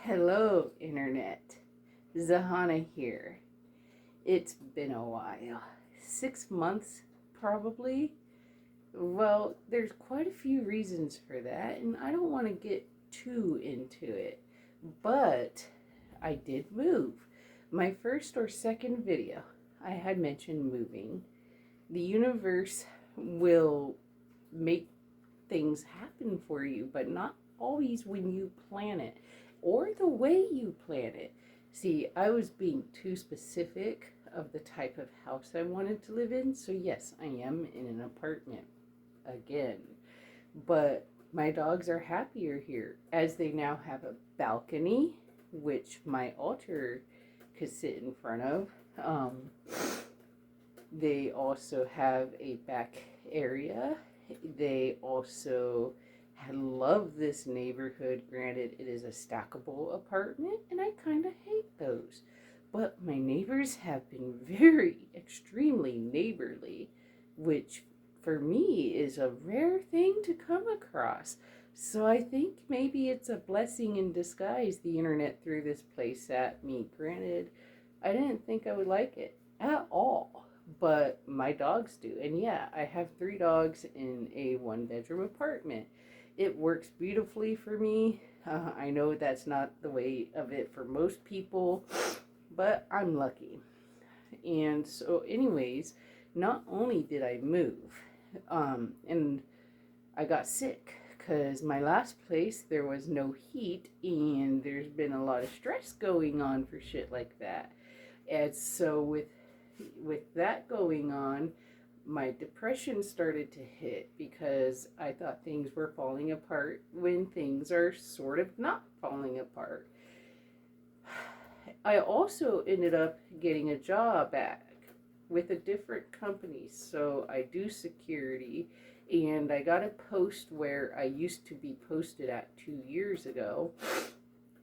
Hello, Internet. Zihauna here. It's been a while. 6 months, probably. Well, there's quite a few reasons for that, and I don't want to get too into it. But I did move. My first or second video, I had mentioned moving. The universe will make things happen for you, but not always when you plan it or the way you plan it. See, I was being too specific of the type of house I wanted to live in, so yes, I am in an apartment again. But my dogs are happier here as they now have a balcony, which my altar could sit in front of. They also have a back area. They also love this neighborhood. Granted, it is a stackable apartment, and I kind of hate those. But my neighbors have been very, extremely neighborly, which for me is a rare thing to come across. So I think maybe it's a blessing in disguise the internet threw this place at me. Granted, I didn't think I would like it at all, but my dogs do. And yeah, I have 3 dogs in a 1 bedroom apartment. It works beautifully for me. I know that's not the way of it for most people, but I'm lucky. And so, anyways, not only did I move, and I got sick because my last place there was no heat, and there's been a lot of stress going on for shit like that. And so with that going on, my depression started to hit because I thought things were falling apart when things are sort of not falling apart. I also ended up getting a job back with a different company, so I do security, and I got a post where I used to be posted at 2 years ago,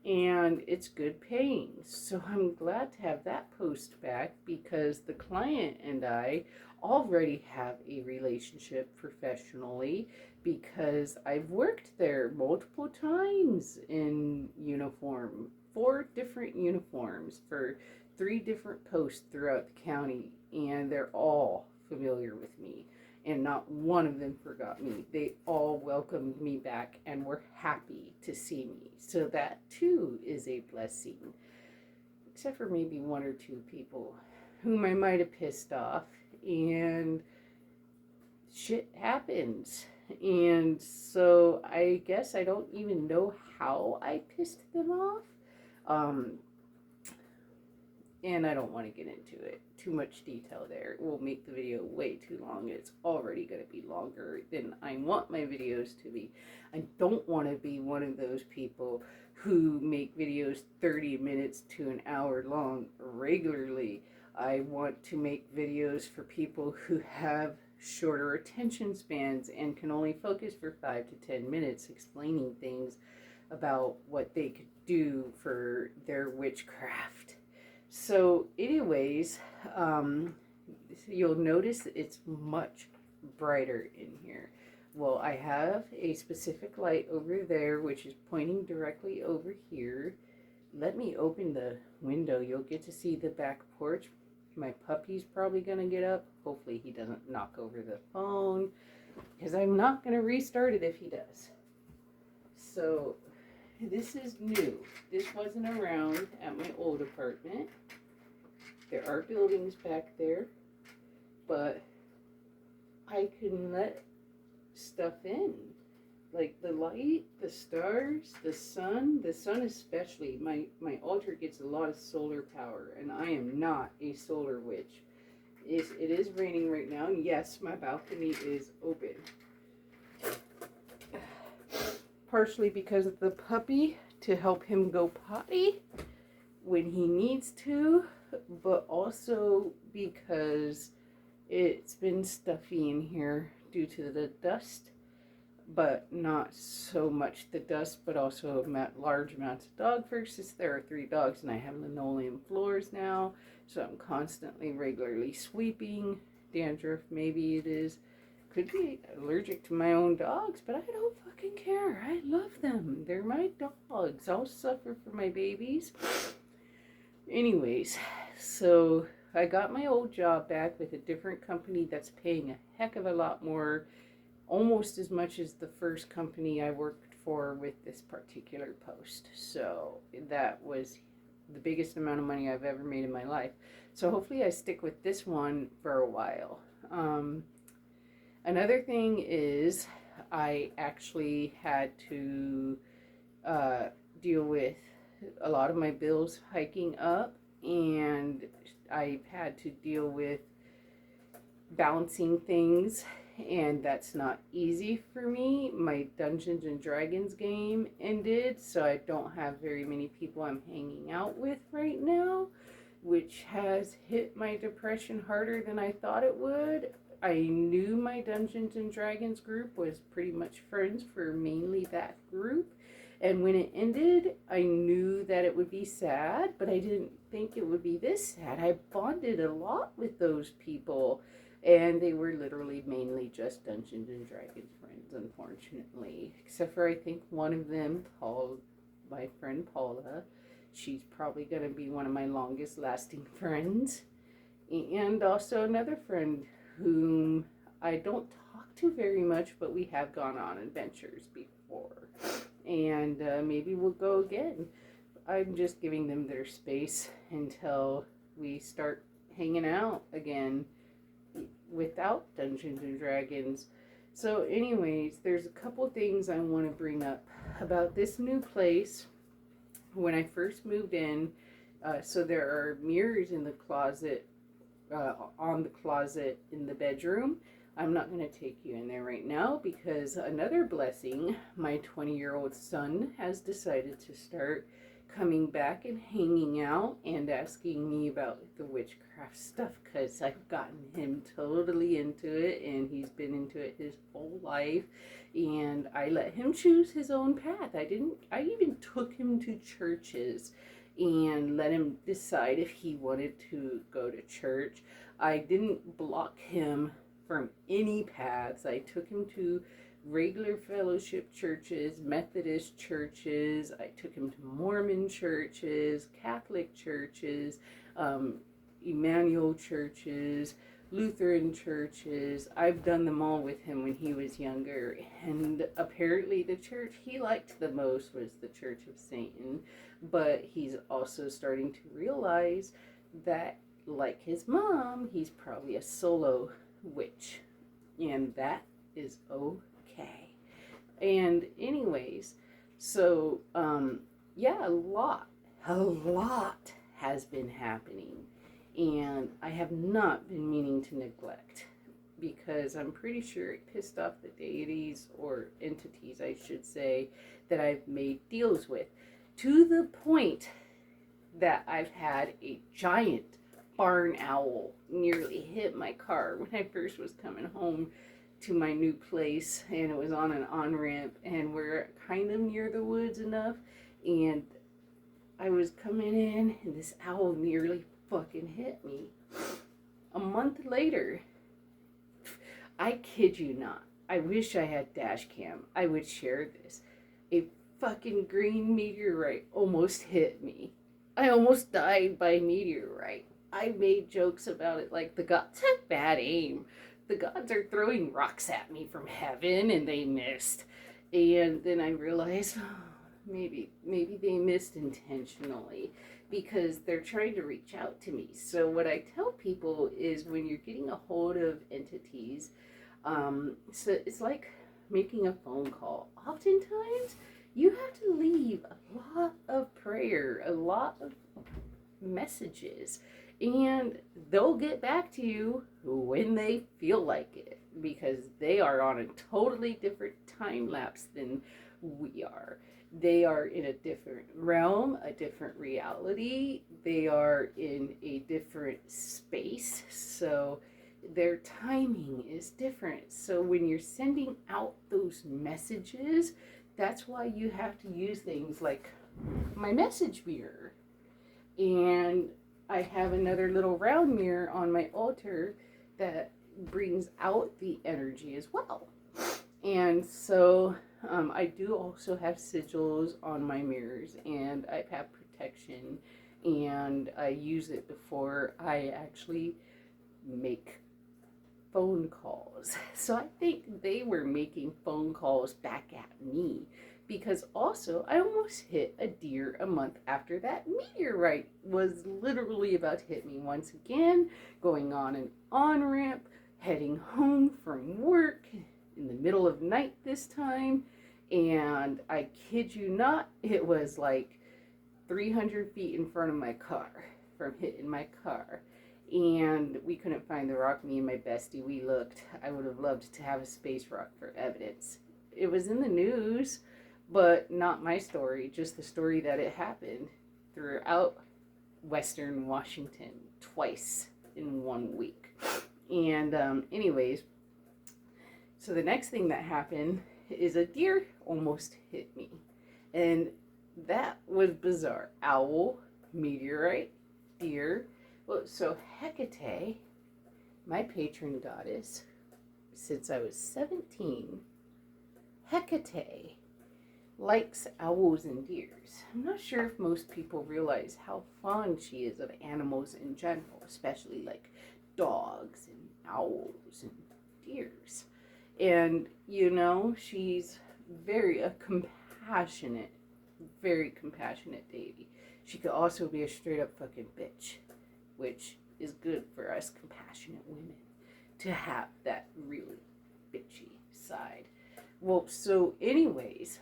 and it's good paying. So I'm glad to have that post back because the client and I already have a relationship professionally because I've worked there multiple times in uniform, 4 different uniforms for 3 different posts throughout the county, and they're all familiar with me. And not one of them forgot me. They all welcomed me back and were happy to see me. So that too is a blessing. Except for maybe 1 or 2 people whom I might have pissed off. And shit happens. And so I guess I don't even know how I pissed them off. And I don't want to get into it. Too much detail there. It will make the video way too long. It's already going to be longer than I want my videos to be. I don't want to be one of those people who make videos 30 minutes to an hour long regularly. I want to make videos for people who have shorter attention spans and can only focus for 5 to 10 minutes explaining things about what they could do for their witchcraft. So anyways, you'll notice it's much brighter in here. Well, I have a specific light over there, which is pointing directly over here. Let me open the window. You'll get to see the back porch. My puppy's probably going to get up. Hopefully he doesn't knock over the phone, because I'm not going to restart it if he does. So this is new. This wasn't around at my old apartment. There are buildings back there, but I can let stuff in. Like the light, the stars, the sun especially. My altar gets a lot of solar power, and I am not a solar witch. It is raining right now, and yes, my balcony is open. Partially because of the puppy, to help him go potty when he needs to, but also because it's been stuffy in here due to the dust, but not so much the dust, but also large amounts of dog fur, since there are 3 dogs and I have linoleum floors now, so I'm constantly regularly sweeping. Dandruff, maybe it is. could be allergic to my own dogs, but I don't fucking care. I love them. They're my dogs. I'll suffer for my babies. Anyways, so I got my old job back with a different company that's paying a heck of a lot more, almost as much as the first company I worked for with this particular post. So that was the biggest amount of money I've ever made in my life. So hopefully I stick with this one for a while. Another thing is I actually had to deal with a lot of my bills hiking up, and I've had to deal with balancing things, and that's not easy for me. My Dungeons and Dragons game ended, so I don't have very many people I'm hanging out with right now, which has hit my depression harder than I thought it would. I knew my Dungeons and Dragons group was pretty much friends for mainly that group. And when it ended, I knew that it would be sad, but I didn't think it would be this sad. I bonded a lot with those people, and they were literally mainly just Dungeons and Dragons friends, unfortunately. Except for I think one of them, my friend Paula, she's probably going to be one of my longest lasting friends. And also another friend whom I don't talk to very much, but we have gone on adventures before. And maybe we'll go again. I'm just giving them their space until we start hanging out again without Dungeons and Dragons. So anyways, there's a couple things I want to bring up about this new place. When I first moved in, so there are mirrors in the closet, on the closet in the bedroom. I'm not going to take you in there right now because another blessing, my 20-year-old son has decided to start coming back and hanging out and asking me about the witchcraft stuff, because I've gotten him totally into it, and he's been into it his whole life, and I let him choose his own path. I even took him to churches and let him decide if he wanted to go to church. I didn't block him from any paths. I took him to regular fellowship churches, Methodist churches. I took him to Mormon churches, Catholic churches, Emmanuel churches, Lutheran churches. I've done them all with him when he was younger. And apparently the church he liked the most was the Church of Satan. But he's also starting to realize that, like his mom, he's probably a solo witch. And that is okay. And anyways, so yeah, a lot has been happening, and I have not been meaning to neglect, because I'm pretty sure it pissed off the deities, or entities I should say, that I've made deals with, to the point that I've had a giant barn owl nearly hit my car when I first was coming home to my new place, and it was on an on-ramp, and we're kind of near the woods enough, and I was coming in, and this owl nearly fucking hit me. A month later, I kid you not, I wish I had dash cam, I would share this. A fucking green meteorite almost hit me. I almost died by meteorite. I made jokes about it like the gods have bad aim. The gods are throwing rocks at me from heaven and they missed. And then I realized, maybe they missed intentionally, because they're trying to reach out to me. So what I tell people is, when you're getting a hold of entities, so it's like making a phone call. Oftentimes, you have to leave a lot of prayer, a lot of messages, and they'll get back to you when they feel like it, because they are on a totally different time lapse than we are. They are in a different realm, a different reality. They are in a different space, so their timing is different. So when you're sending out those messages, that's why you have to use things like my message mirror. And I have another little round mirror on my altar that brings out the energy as well. And so I do also have sigils on my mirrors, and I have protection, and I use it before I actually make phone calls. So I think they were making phone calls back at me, because also I almost hit a deer a month after that meteorite was literally about to hit me once again, going on an on-ramp, heading home from work in the middle of night this time. And I kid you not, it was like 300 feet in front of my car from hitting my car. And we couldn't find the rock. Me and my bestie, we looked. I would have loved to have a space rock for evidence. It was in the news, but not my story, just the story that it happened throughout Western Washington twice in 1 week. And anyways, so the next thing that happened is a deer almost hit me. And that was bizarre. Owl, meteorite, deer. Well, so Hecate, my patron goddess, since I was 17, Hecate likes owls and deers. I'm not sure if most people realize how fond she is of animals in general, especially like dogs and owls and deers. And, you know, she's very compassionate baby. She could also be a straight up fucking bitch, which is good for us compassionate women to have that really bitchy side. Well, so anyways,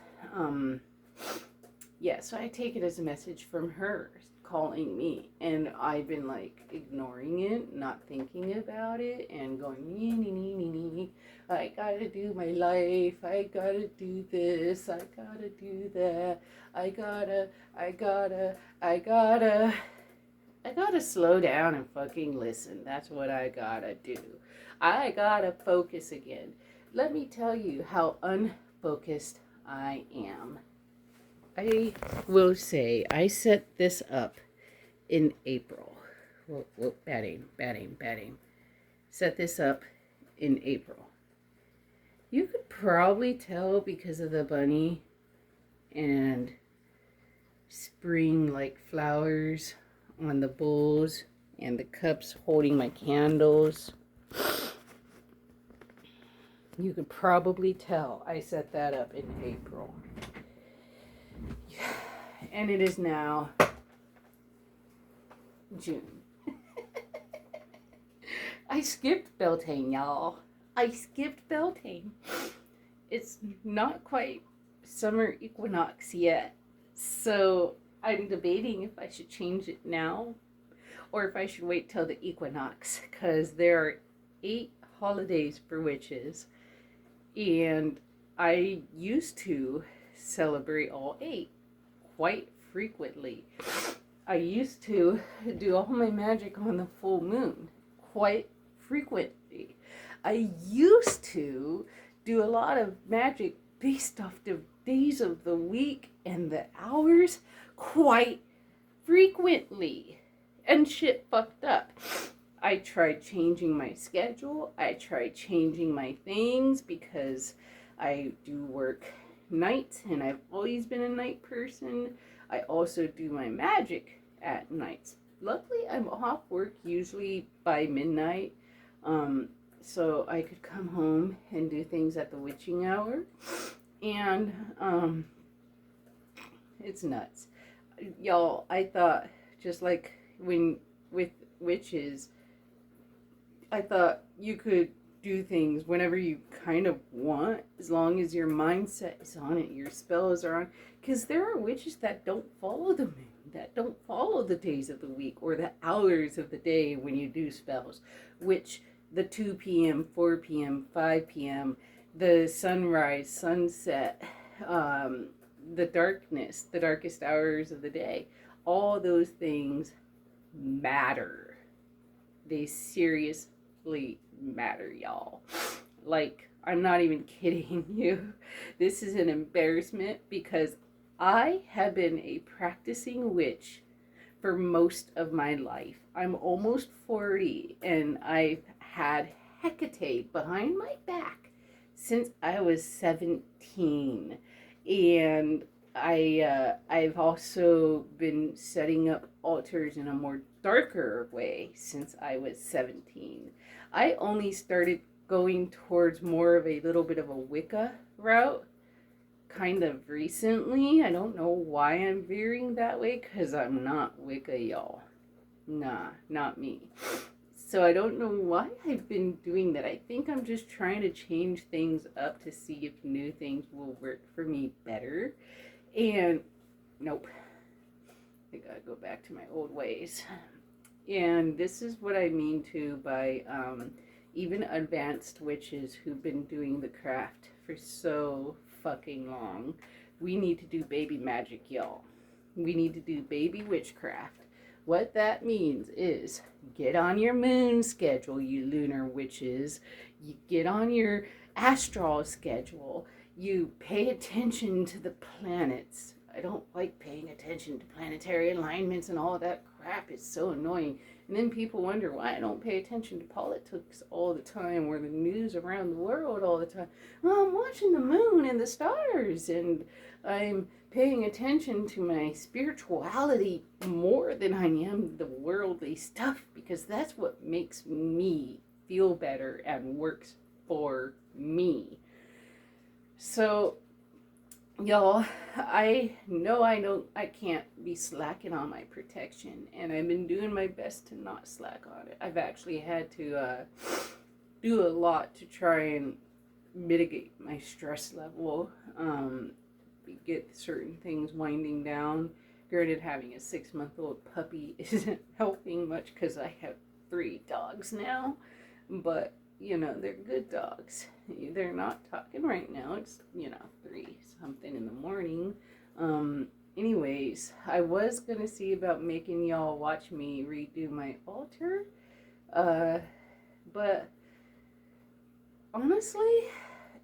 yeah, so I take it as a message from her calling me, and I've been like ignoring it, not thinking about it, and going, nee, I gotta do my life, I gotta do this, I gotta do that, I gotta slow down and fucking listen. That's what I gotta do. I gotta focus again. Let me tell you how unfocused I am. I will say I set this up in April. Whoa, batting. Set this up in April. You could probably tell because of the bunny and spring like flowers on the bowls and the cups holding my candles. You could probably tell I set that up in April. And it is now June. I skipped Beltane, y'all. I skipped Beltane. It's not quite summer equinox yet, so I'm debating if I should change it now or if I should wait till the equinox, because there are 8 holidays for witches, and I used to celebrate all 8 quite frequently. I used to do all my magic on the full moon quite frequently. I used to do a lot of magic based off the days of the week and the hours quite frequently. And shit fucked up. I tried changing my schedule. I tried changing my things because I do work nights and I've always been a night person. I also do my magic at nights. Luckily, I'm off work usually by midnight, so I could come home and do things at the witching hour, and it's nuts. Y'all, I thought, just like when with witches, I thought you could do things whenever you kind of want, as long as your mindset is on it, your spells are on. Because there are witches that don't follow the moon, that don't follow the days of the week or the hours of the day when you do spells, which the 2 p.m., 4 p.m., 5 p.m., the sunrise, sunset, the darkness, the darkest hours of the day, all those things matter. They seriously matter, y'all. Like, I'm not even kidding you. This is an embarrassment because I have been a practicing witch for most of my life. I'm almost 40 and I've had Hecate behind my back since I was 17. And I've also been setting up altars in a more darker way since I was 17. I only started going towards more of a little bit of a Wicca route kind of recently. I don't know why I'm veering that way, because I'm not Wicca, y'all. Nah, not me. So I don't know why I've been doing that. I think I'm just trying to change things up to see if new things will work for me better. And nope. I gotta go back to my old ways. And this is what I mean too by even advanced witches who've been doing the craft for so fucking long. We need to do baby magic, y'all. We need to do baby witchcraft. What that means is get on your moon schedule, you lunar witches. You get on your astral schedule. You pay attention to the planets. I don't like paying attention to planetary alignments and all of that crap. It's so annoying. And then people wonder why I don't pay attention to politics all the time or the news around the world all the time. Well, I'm watching the moon and the stars, and I'm paying attention to my spirituality more than I am the worldly stuff, because that's what makes me feel better and works for me. So, y'all, I know I can't be slacking on my protection, and I've been doing my best to not slack on it. I've actually had to do a lot to try and mitigate my stress level, get certain things winding down. Granted, having a 6-month-old puppy isn't helping much because I have 3 dogs now, but you know, they're good dogs. They're not talking right now. It's, 3 something in the morning. Anyways, I was gonna see about making y'all watch me redo my altar, but honestly,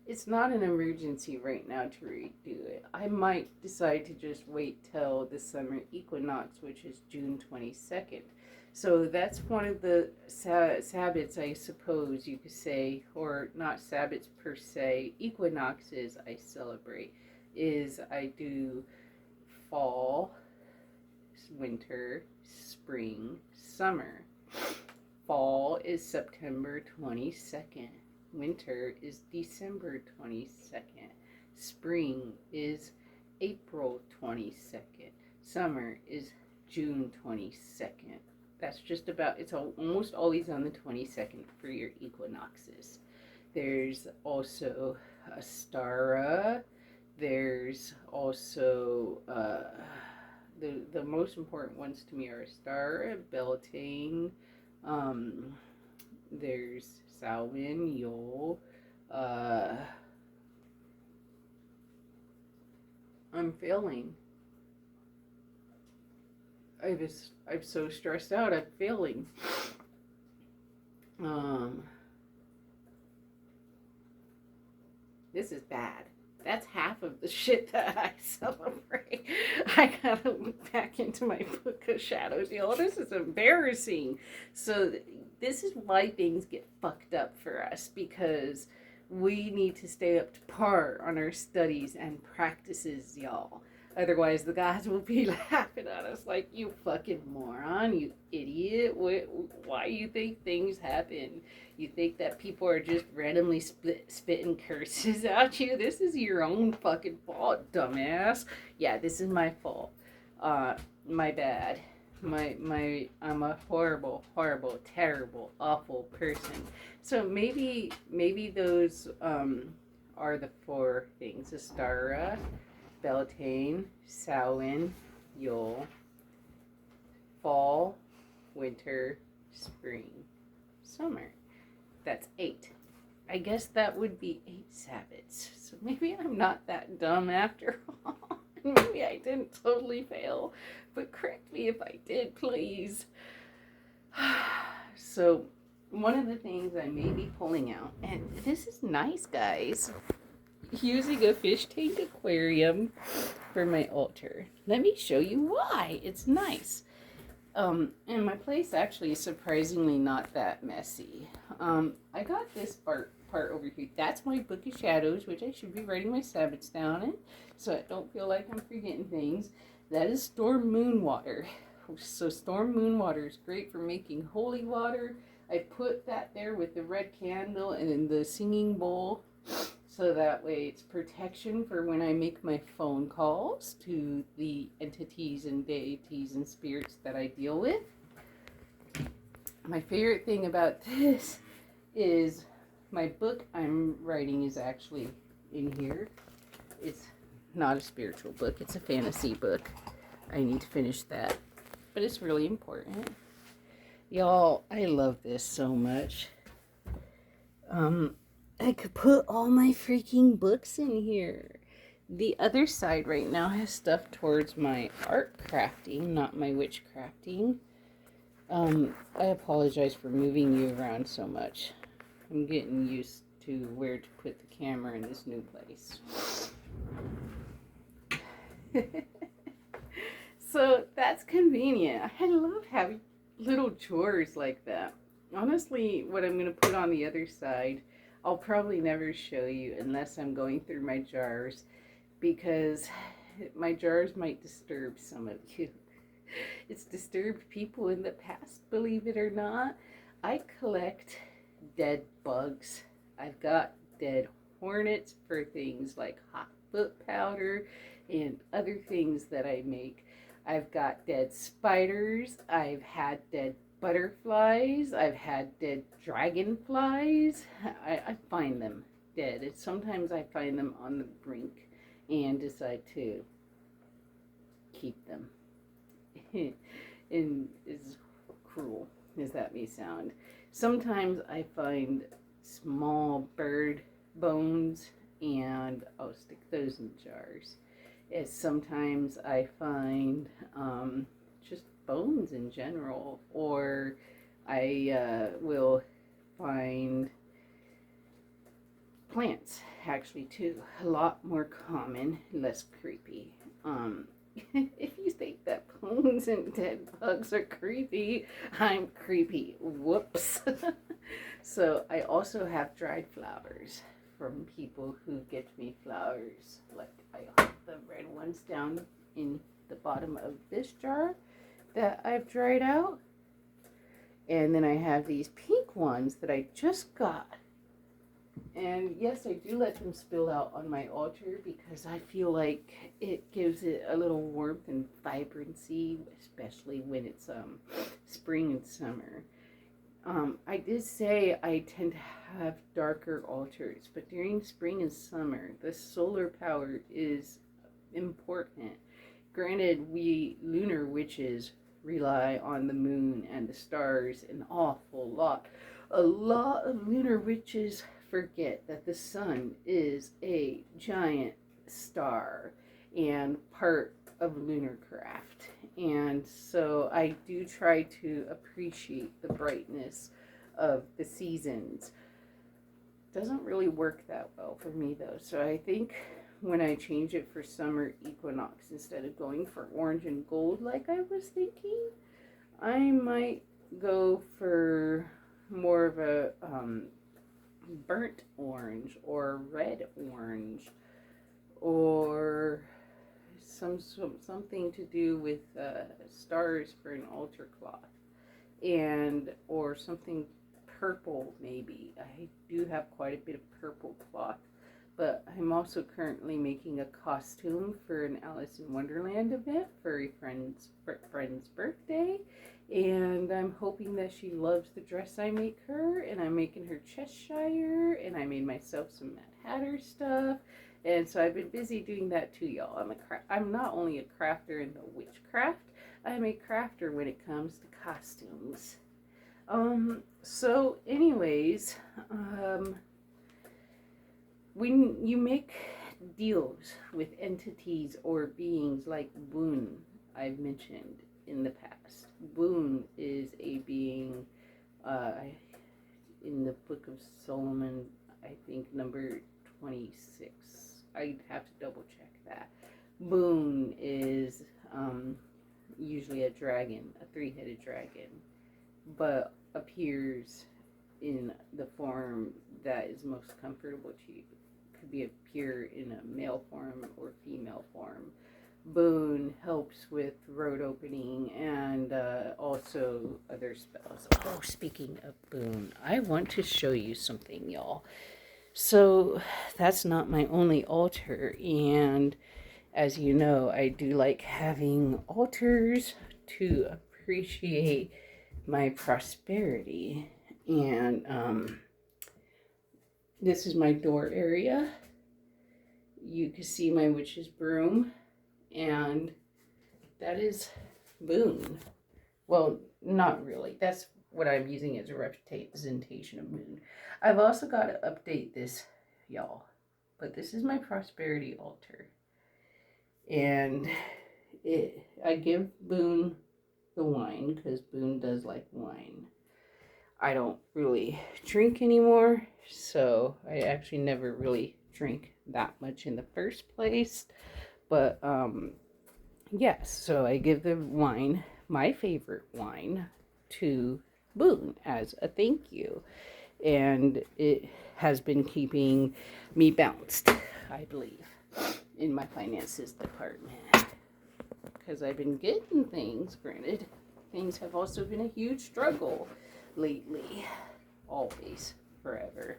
it's not an emergency right now to redo it. I might decide to just wait till the summer equinox, which is June 22nd. So that's one of the Sabbats, I suppose you could say, or not Sabbats per se, equinoxes I celebrate, is I do fall, winter, spring, summer. Fall is September 22nd. Winter is December 22nd. Spring is April 22nd. Summer is June 22nd. That's just about, it's almost always on the 22nd for your equinoxes. There's also Astara. There's also, the most important ones to me are Astara, Beltane, there's Samhain, Yule, I'm failing. I'm so stressed out, I'm failing. This is bad. That's half of the shit that I celebrate. I gotta look back into my book of shadows, y'all. This is embarrassing. So this is why things get fucked up for us, because we need to stay up to par on our studies and practices, y'all. Otherwise, the guys will be laughing at us like, you fucking moron, you idiot. Why you think things happen? You think that people are just randomly spitting curses at you? This is your own fucking fault, dumbass. Yeah, this is my fault. My bad. I'm a horrible, terrible, awful person. So maybe those are the 4 things: Astara, Beltane, Samhain, Yule, fall, winter, spring, summer. That's 8. I guess that would be 8 Sabbats. So maybe I'm not that dumb after all. Maybe I didn't totally fail, but correct me if I did, please. So one of the things I may be pulling out, and this is nice, guys, using a fish tank aquarium for my altar. Let me show you why it's nice. And my place actually is surprisingly not that messy. I got this part over here. That's my Book of Shadows, which I should be writing my Sabbats down in, so I don't feel like I'm forgetting things. That is Storm Moon Water. So Storm Moon Water is great for making holy water. I put that there with the red candle and in the singing bowl, so that way it's protection for when I make my phone calls to the entities and deities and spirits that I deal with. My favorite thing about this is my book I'm writing is actually in here. It's not a spiritual book, it's a fantasy book. I need to finish that, but it's really important. Y'all, I love this so much. I could put all my freaking books in here. The other side right now has stuff towards my art crafting, not my witchcrafting. I apologize for moving you around so much. I'm getting used to where to put the camera in this new place. So that's convenient. I love having little drawers like that. Honestly, what I'm going to put on the other side, I'll probably never show you unless I'm going through my jars, because my jars might disturb some of you. It's disturbed people in the past, believe it or not. I collect dead bugs. I've got dead hornets for things like hot foot powder and other things that I make. I've got dead spiders. I've had dead butterflies. I've had dead dragonflies. I find them dead. And sometimes I find them on the brink and decide to keep them. And as cruel as that may sound. Sometimes I find small bird bones and I'll stick those in jars. As sometimes I find just bones in general, or I will find plants actually too. A lot more common, less creepy. If you think that bones and dead bugs are creepy, I'm creepy. Whoops. So I also have dried flowers from people who get me flowers. Like I have the red ones down in the bottom of this jar that I've dried out. And then I have these pink ones that I just got. And yes, I do let them spill out on my altar because I feel like it gives it a little warmth and vibrancy, especially when it's spring and summer. I did say I tend to have darker altars, but during spring and summer, the solar power is important. Granted, we lunar witches rely on the moon and the stars an awful lot. A lot of lunar witches forget that the sun is a giant star and part of lunar craft. And so I do try to appreciate the brightness of the seasons. Doesn't really work that well for me though. So I think when I change it for summer equinox, instead of going for orange and gold like I was thinking, I might go for more of a burnt orange or red orange, or something to do with stars for an altar cloth, and or something purple maybe. I do have quite a bit of purple cloth, but I'm also currently making a costume for an Alice in Wonderland event for a friend's birthday, and I'm hoping that she loves the dress I make her, and I'm making her Cheshire, and I made myself some Mad Hatter stuff, and so I've been busy doing that too, y'all. I'm not only a crafter in the witchcraft, I'm a crafter when it comes to costumes. So anyways, when you make deals with entities or beings like Boon, I've mentioned in the past. Boon is a being in the Book of Solomon, I think number 26. I'd have to double check that. Boon is usually a dragon, a three-headed dragon, but appears in the form that is most comfortable to you. Could be appear in a male form or female form. Boon helps with road opening and also other spells. Oh, speaking of Boon, I want to show you something, y'all. So that's not my only altar, and as you know, I do like having altars to appreciate my prosperity. And this is my door area. You can see my witch's broom, and that is Boon. Well, not really. That's what I'm using as a representation of Boon. I've also got to update this, y'all. But this is my prosperity altar. And I give Boon the wine because Boon does like wine. I don't really drink anymore, so I actually never really drink that much in the first place. But yes, so I give the wine, my favorite wine, to Boon as a thank you. And it has been keeping me balanced, I believe, in my finances department. Because I've been getting things, granted. Things have also been a huge struggle lately. Always, forever.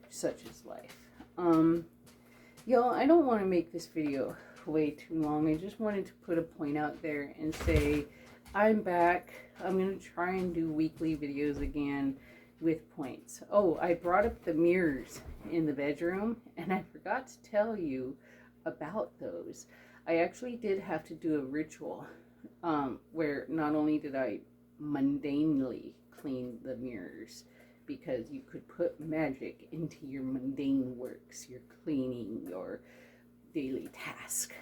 Such is life. Y'all, I don't want to make this video way too long. I just wanted to put a point out there and say, I'm back. I'm going to try and do weekly videos again with points. Oh, I brought up the mirrors in the bedroom, and I forgot to tell you about those. I actually did have to do a ritual where not only did I mundanely clean the mirrors, because you could put magic into your mundane works, your cleaning, your daily task.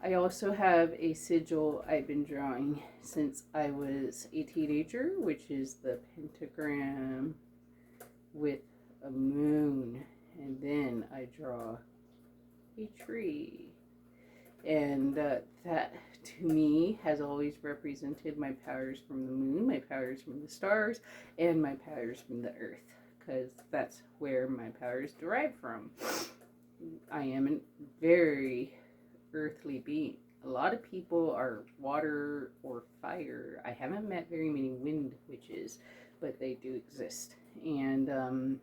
I also have a sigil I've been drawing since I was a teenager, which is the pentagram with a moon, and then I draw a tree. And that to me has always represented my powers from the moon, my powers from the stars, and my powers from the earth, because that's where my powers derive from. I am a very earthly being. A lot of people are water or fire. I haven't met very many wind witches, but they do exist. And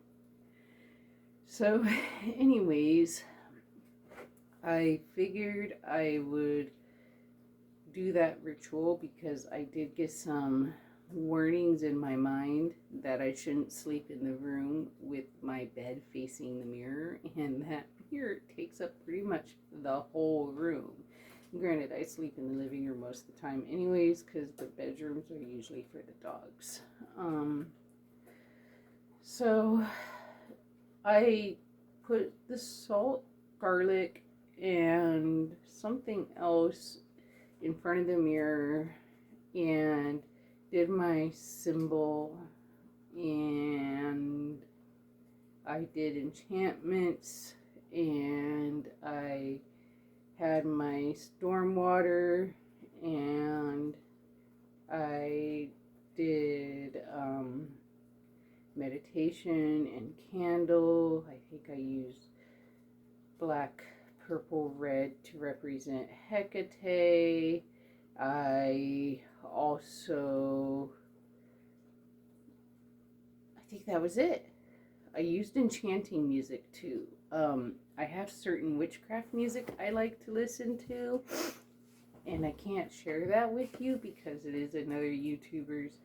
so anyways, I figured I would do that ritual because I did get some warnings in my mind that I shouldn't sleep in the room with my bed facing the mirror, and that mirror takes up pretty much the whole room. Granted, I sleep in the living room most of the time anyways, because the bedrooms are usually for the dogs. So I put the salt, garlic, and something else in front of the mirror and did my symbol, and I did enchantments, and I had my storm water, and I did meditation and candle. I think I used black, purple, red to represent Hecate. I think that was it. I used enchanting music too. I have certain witchcraft music I like to listen to, and I can't share that with you because it is another YouTuber's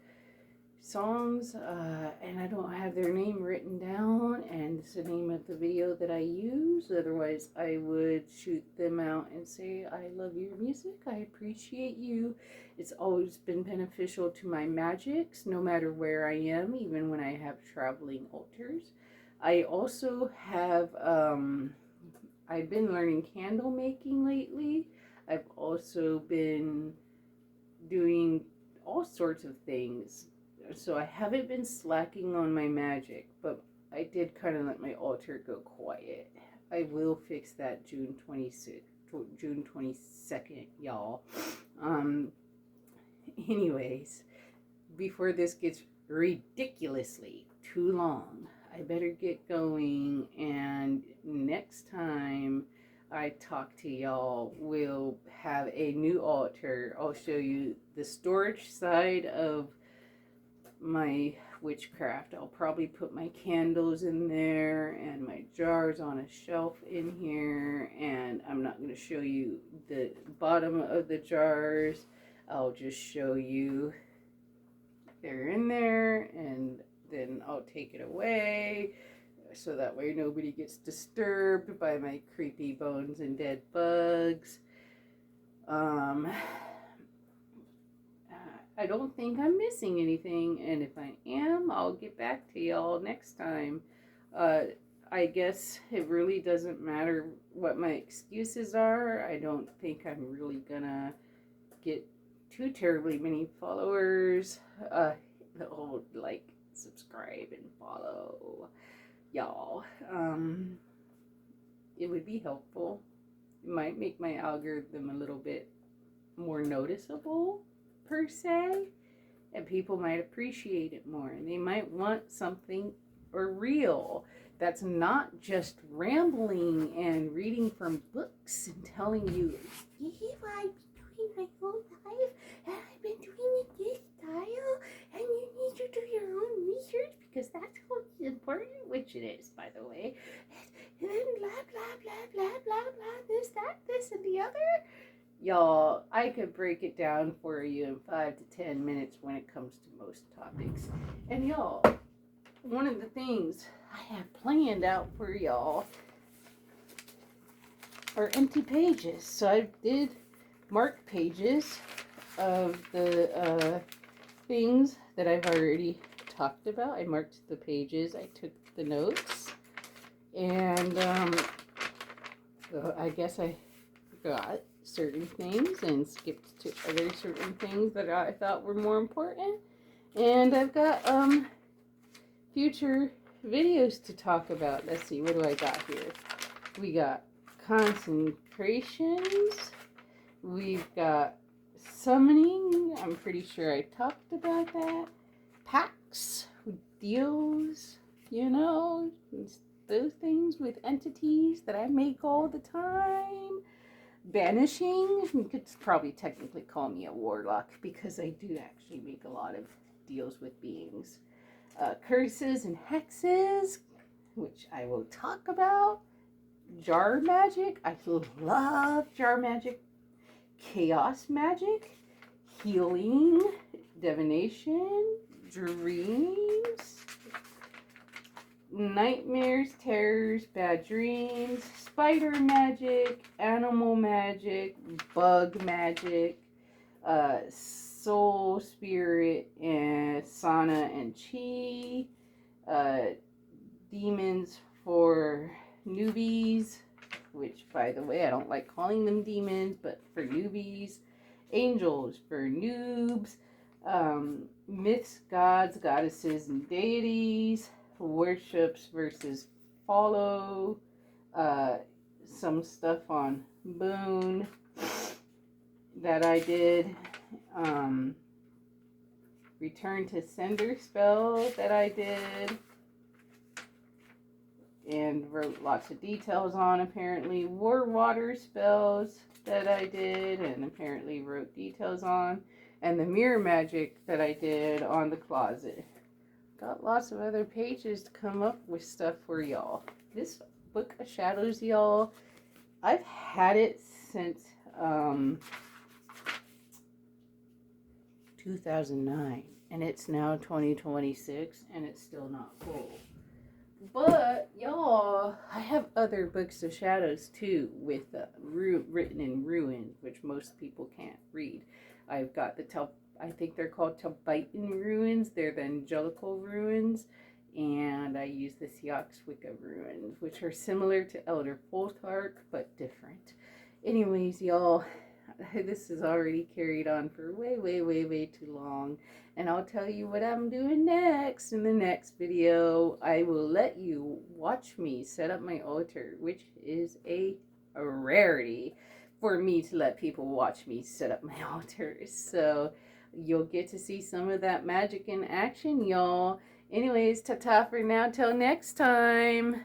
songs, and I don't have their name written down, and it's the name of the video that I use. Otherwise I would shoot them out and say, I love your music, I appreciate you. It's always been beneficial to my magics, no matter where I am, even when I have traveling altars. I also have I've been learning candle making lately. I've also been doing all sorts of things. So I haven't been slacking on my magic, but I did kind of let my altar go quiet. I will fix that June 22nd, y'all. Um, anyways, before this gets ridiculously too long, I better get going, and next time I talk to y'all, we'll have a new altar. I'll show you the storage side of my witchcraft. I'll probably put my candles in there and my jars on a shelf in here, and I'm not going to show you the bottom of the jars. I'll just show you they're in there, and then I'll take it away so that way nobody gets disturbed by my creepy bones and dead bugs. I don't think I'm missing anything, and if I am, I'll get back to y'all next time. I guess it really doesn't matter what my excuses are. I don't think I'm really gonna get too terribly many followers. The old like, subscribe, and follow y'all. It would be helpful. It might make my algorithm a little bit more noticeable, per se, and people might appreciate it more, and they might want something or real that's not just rambling and reading from books and telling you, this is what I've been doing my whole life, and I've been doing it this style, and you need to do your own research because that's how important, which it is, by the way, and then blah blah blah blah blah blah, this and the other. Y'all, I could break it down for you in 5 to 10 minutes when it comes to most topics. And y'all, one of the things I have planned out for y'all are empty pages. So I did mark pages of the things that I've already talked about. I marked the pages, I took the notes, and I guess I forgot certain things and skipped to other certain things that I thought were more important. And I've got future videos to talk about. Let's see, what do I got here? We got concentrations. We've got summoning. I'm pretty sure I talked about that. Pacts, deals, you know, those things with entities that I make all the time. Banishing, you could probably technically call me a warlock because I do actually make a lot of deals with beings. Curses and hexes, which I will talk about. Jar magic, I love jar magic. Chaos magic, healing, divination, dreams, nightmares, terrors, bad dreams, spider magic, animal magic, bug magic, soul, spirit, and sana and chi, demons for newbies, which, by the way, I don't like calling them demons, but for newbies, angels for noobs, myths, gods, goddesses, and deities, worships versus follow, some stuff on Boone that I did, return to sender spell that I did and wrote lots of details on. Apparently war water spells that I did and apparently wrote details on, and the mirror magic that I did on the closet. Got lots of other pages to come up with stuff for y'all. This Book of Shadows, y'all, I've had it since 2009, and it's now 2026, and it's still not full. But y'all, I have other Books of Shadows too, with written in runes, which most people can't read. I've got I think they're called Tibetan ruins. They're the angelical ruins. And I use the Wicca ruins, which are similar to Elder Fultark, but different. Anyways, y'all, this is already carried on for way too long. And I'll tell you what I'm doing next in the next video. I will let you watch me set up my altar, which is a rarity. for me to let people watch me set up my altar. So you'll get to see some of that magic in action, y'all. Anyways, ta-ta for now. Till next time.